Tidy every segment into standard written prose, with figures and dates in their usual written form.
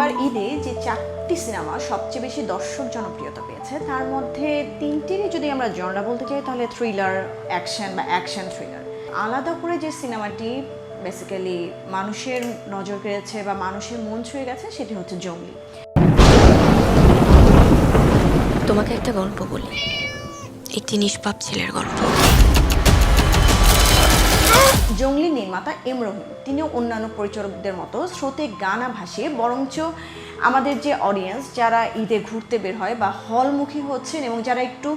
এবার ঈদে যে 4টি সিনেমা সবচেয়ে বেশি দর্শক জনপ্রিয়তা পেয়েছে তার মধ্যে 3টিরই যদি আমরা জনরা বলতে চাই তাহলে থ্রিলার, অ্যাকশন বা অ্যাকশন থ্রিলার। আলাদা করে যে সিনেমাটি বেসিক্যালি মানুষের নজর কেড়েছে বা মানুষের মন ছুঁয়ে গেছে সেটি হচ্ছে জঙ্গলি। তোমাকে একটা গল্প বলি, একটি নিষ্পাপ ছেলের গল্প। জঙ্গলি নির্মাতা এম রহিম তিনিও অন্যান্য পরিচালকদের মতো স্রোতে গানা ভাসিয়ে বরঞ্চ আমাদের যে অডিয়েন্স যারা ঈদে ঘুরতে বের হয় বা হলমুখী হচ্ছেন এবং যারা একটু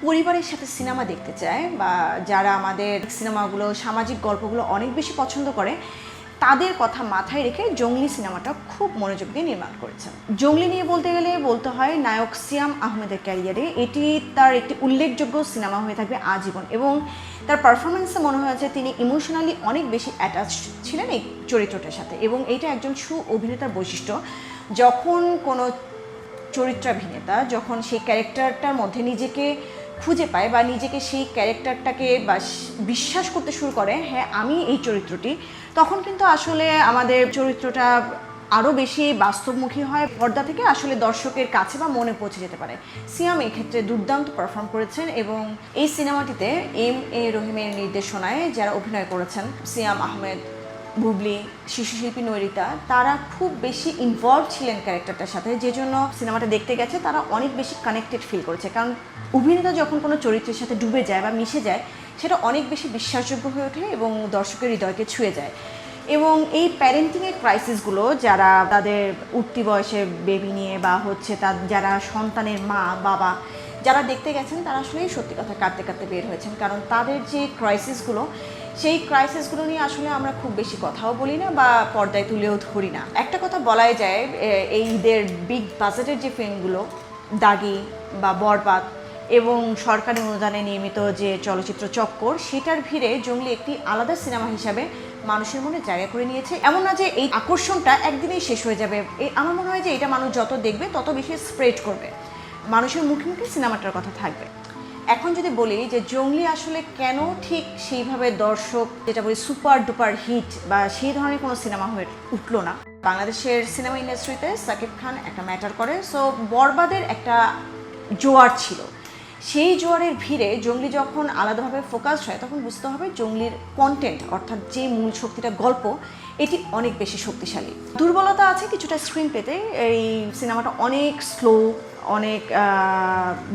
পরিবারের সাথে সিনেমা দেখতে চায় বা যারা আমাদের সিনেমাগুলো সামাজিক গল্পগুলো অনেক বেশি পছন্দ করে তাদের কথা মাথায় রেখে জঙ্গলি সিনেমাটা খুব মনোযোগ দিয়ে নির্মাণ করেছেন। জঙ্গলি নিয়ে বলতে গেলে বলতে হয় নায়ক সিয়াম আহমেদের ক্যারিয়ারে এটি তার একটি উল্লেখযোগ্য সিনেমা হয়ে থাকবে আজীবন এবং তার পারফরমেন্সে মনে হয়েছে তিনি ইমোশনালি অনেক বেশি অ্যাটাচ ছিলেন এই চরিত্রটার সাথে এবং এইটা একজন অভিনেতার বৈশিষ্ট্য। যখন কোনো চরিত্রাভিনেতা যখন সেই ক্যারেক্টারটার মধ্যে নিজেকে খুঁজে পায় বা নিজেকে সেই ক্যারেক্টারটাকে বা বিশ্বাস করতে শুরু করে, হ্যাঁ আমি এই চরিত্রটি, তখন কিন্তু আসলে আমাদের চরিত্রটা আরও বেশি বাস্তবমুখী হয়, পর্দা থেকে আসলে দর্শকের কাছে বা মনে পৌঁছে যেতে পারে। সিয়াম এক্ষেত্রে দুর্দান্ত পারফর্ম করেছেন এবং এই সিনেমাটিতে এম এ রহিমের নির্দেশনায় যারা অভিনয় করেছেন সিয়াম আহমেদ, বুবলি, শিশুশিল্পী নৈরিতা, তারা খুব বেশি ইনভলভ ছিলেন ক্যারেক্টারটার সাথে, যে জন্য সিনেমাটা দেখতে গেছে তারা অনেক বেশি কানেক্টেড ফিল করেছে। কারণ অভিনেতা যখন কোনো চরিত্রের সাথে ডুবে যায় বা মিশে যায় সেটা অনেক বেশি বিশ্বাসযোগ্য হয়ে ওঠে এবং দর্শকের হৃদয়কে ছুঁয়ে যায়। এবং এই প্যারেন্টিংয়ের ক্রাইসিসগুলো যারা তাদের উঠতি বয়সে বেবি নিয়ে বা হচ্ছে যারা সন্তানের মা বাবা যারা দেখতে গেছেন তারা আসলেই সত্যি কথা কাঁদতে কাঁদতে বের হয়েছেন, কারণ তাদের যে ক্রাইসিসগুলো সেই ক্রাইসিসগুলো নিয়ে আসলে আমরা খুব বেশি কথাও বলি না বা পর্দায় তুলেও ধরি না। একটা কথা বলাই যায়, এই ঈদের বিগ বাজেটের যে ফিল্মগুলো দাগি বা বরবাদ এবং সরকারি অনুদানে নির্মিত যে চলচ্চিত্র চক্কর, সেটার ভিড়ে জঙ্গলি একটি আলাদা সিনেমা হিসাবে মানুষের মনে জায়গা করে নিয়েছে। এমন না যে এই আকর্ষণটা একদিনেই শেষ হয়ে যাবে, আমার মনে হয় যে এটা মানুষ যত দেখবে তত বেশি স্প্রেড করবে, মানুষের মুখে মুখে সিনেমাটার কথা থাকবে। এখন যদি বলি যে জঙ্গলি আসলে কেন ঠিক সেইভাবে দর্শক যেটা বলি সুপার ডুপার হিট বা সেই ধরনের কোনো সিনেমা হয়ে উঠলো না, বাংলাদেশের সিনেমা ইন্ডাস্ট্রিতে সাকিব খান একটা ম্যাটার করে। সো বরবাদের একটা জোয়ার ছিল, সেই জোয়ারের ভিড়ে জঙ্গলি যখন আলাদাভাবে ফোকাসড হয় তখন বুঝতে হবে জঙ্গলির কন্টেন্ট অর্থাৎ যে মূল শক্তিটা গল্প এটি অনেক বেশি শক্তিশালী। দুর্বলতা আছে কিছুটা স্ক্রিন প্লেতে, এই সিনেমাটা অনেক স্লো, অনেক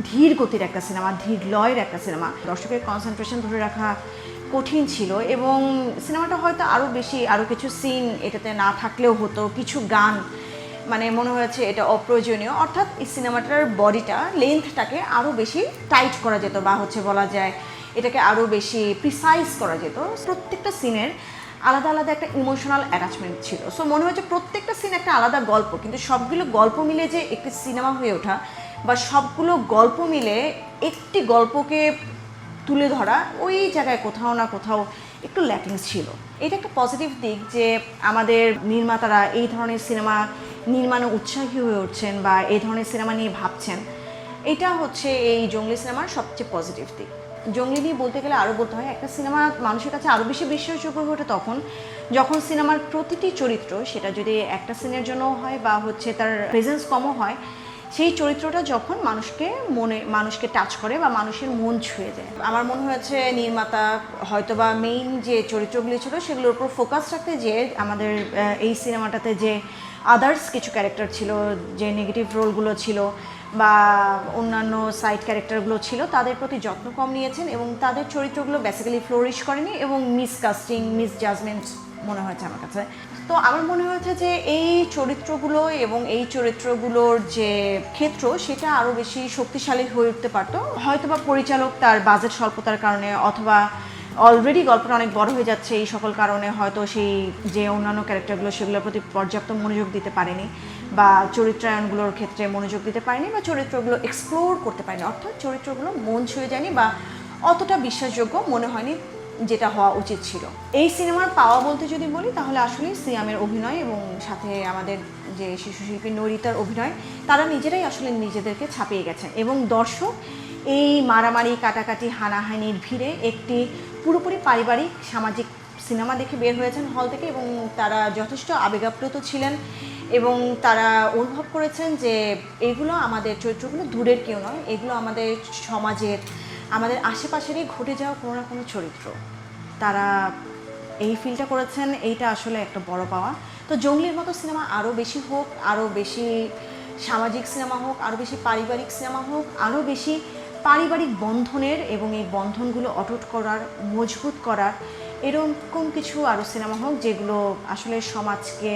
ধীর গতির একটা সিনেমা, ধীর লয়ের একটা সিনেমা, দর্শকের কনসেন্ট্রেশন ধরে রাখা কঠিন ছিল এবং সিনেমাটা হয়তো আরও কিছু সিন এটাতে না থাকলেও হতো, কিছু গান মানে মনে হয়েছে এটা অপ্রয়োজনীয়, অর্থাৎ এই সিনেমাটার বডিটা লেন্থটাকে আরও বেশি টাইট করা যেত বা হচ্ছে বলা যায় এটাকে আরও বেশি প্রিসাইজ করা যেত। প্রত্যেকটা সিনের আলাদা আলাদা একটা ইমোশনাল অ্যাটাচমেন্ট ছিল। সো মনে হয়েছে প্রত্যেকটা সিন একটা আলাদা গল্প, কিন্তু সবগুলো গল্প মিলে যে একটি সিনেমা হয়ে ওঠা বা সবগুলো গল্প মিলে একটি গল্পকে তুলে ধরা, ওই জায়গায় কোথাও না কোথাও একটু ল্যাকিংস ছিল। এটা একটা পজিটিভ দিক যে আমাদের নির্মাতারা এই ধরনের সিনেমা নির্মাণে উৎসাহী হয়ে উঠছেন বা এই ধরনের সিনেমা নিয়ে ভাবছেন, এটা হচ্ছে এই জঙ্গলি সিনেমার সবচেয়ে পজিটিভ দিক। জঙ্গলি নিয়ে বলতে গেলে আরও বলতে হয় একটা সিনেমা মানুষের কাছে আরও বেশি বিশ্বাসযোগ্য হয়ে ওঠে তখন যখন সিনেমার প্রতিটি চরিত্র, সেটা যদি একটা সিনের জন্য হয় বা হচ্ছে তার প্রেজেন্স কমও হয়, সেই চরিত্রটা যখন মানুষকে টাচ করে বা মানুষের মন ছুঁয়ে যায়। আমার মনে হয়েছে নির্মাতা হয়তোবা মেইন যে চরিত্রগুলি ছিল সেগুলোর উপর ফোকাস রাখতে যে আমাদের এই সিনেমাটাতে যে আদার্স কিছু ক্যারেক্টার ছিল, যে নেগেটিভ রোলগুলো ছিল বা অন্যান্য সাইড ক্যারেক্টারগুলো ছিল, তাদের প্রতি যত্ন কম নিয়েছেন এবং তাদের চরিত্রগুলো বেসিক্যালি ফ্লোরিশ করেনি এবং মিসকাস্টিং, মিসজাজমেন্ট মনে হয়েছে আমার কাছে। তো আমার মনে হয়েছে যে এই চরিত্রগুলো এবং এই চরিত্রগুলোর যে ক্ষেত্র সেটা আরও বেশি শক্তিশালী হয়ে উঠতে পারতো, হয়তোবা পরিচালক তার বাজেট স্বল্পতার কারণে অথবা অলরেডি গল্পটা অনেক বড় হয়ে যাচ্ছে এই সকল কারণে হয়তো সেই যে অন্যান্য ক্যারেক্টারগুলো সেগুলোর প্রতি পর্যাপ্ত মনোযোগ দিতে পারেনি বা চরিত্রায়নগুলোর ক্ষেত্রে মনোযোগ দিতে পারেনি বা চরিত্রগুলো এক্সপ্লোর করতে পারেনি, অর্থাৎ চরিত্রগুলো মন ছুঁয়ে যায়নি বা অতটা বিশ্বাসযোগ্য মনে হয়নি যেটা হওয়া উচিত ছিল। এই সিনেমার পাওয়া বলতে যদি বলি তাহলে আসলে সিয়ামের অভিনয় এবং সাথে আমাদের যে শিশুশিল্পী নৈরিতার অভিনয়, তারা নিজেরাই আসলে নিজেদেরকে ছাপিয়ে গেছেন এবং দর্শক এই মারামারি কাটাকাটি হানাহানির ভিড়ে একটি পুরোপুরি পারিবারিক সামাজিক সিনেমা দেখে বের হয়েছেন হল থেকে এবং তারা যথেষ্ট আবেগাপ্লুত ছিলেন এবং তারা অনুভব করেছেন যে এগুলো আমাদের চরিত্রগুলো দূরের কেউ নয়, এগুলো আমাদের সমাজের, আমাদের আশেপাশেরই ঘটে যাওয়া কোনো না কোনো চরিত্র। তারা এই ফিলটা করেছেন, এইটা আসলে একটা বড় পাওয়া। তো জঙ্গলির মতো সিনেমা আরও বেশি হোক, আরও বেশি সামাজিক সিনেমা হোক, আরও বেশি পারিবারিক সিনেমা হোক, আরও বেশি পারিবারিক বন্ধনের এবং এই বন্ধনগুলো অটুট করার, মজবুত করার এরকম কিছু আরও সিনেমা হোক, যেগুলো আসলে সমাজকে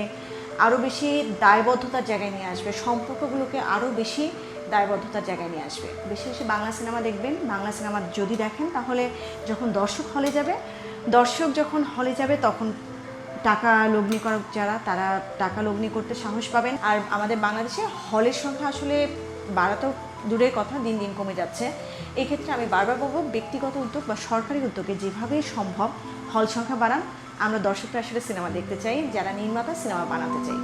আরও বেশি দায়বদ্ধতার জায়গায় নিয়ে আসবে, সম্পর্কগুলোকে আরও বেশি দায়বদ্ধতার জায়গায় নিয়ে আসবে। বেশি বেশি বাংলা সিনেমা দেখবেন। বাংলা সিনেমা যদি দেখেন তাহলে যখন দর্শক যখন হলে যাবে তখন টাকা লগ্নি করা যারা, তারা টাকা লগ্নি করতে সাহস পাবেন। আর আমাদের বাংলাদেশে হলের সংখ্যা আসলে বাড়া তো দূরের কথা, দিন দিন কমে যাচ্ছে। এক্ষেত্রে আমি বারবার বলবো, ব্যক্তিগত উদ্যোগ বা সরকারি উদ্যোগে যেভাবেই সম্ভব হল সংখ্যা বাড়ান। আমরা দর্শকরা আসলে সিনেমা দেখতে চাই, যারা নির্মাতা সিনেমা বানাতে চাই।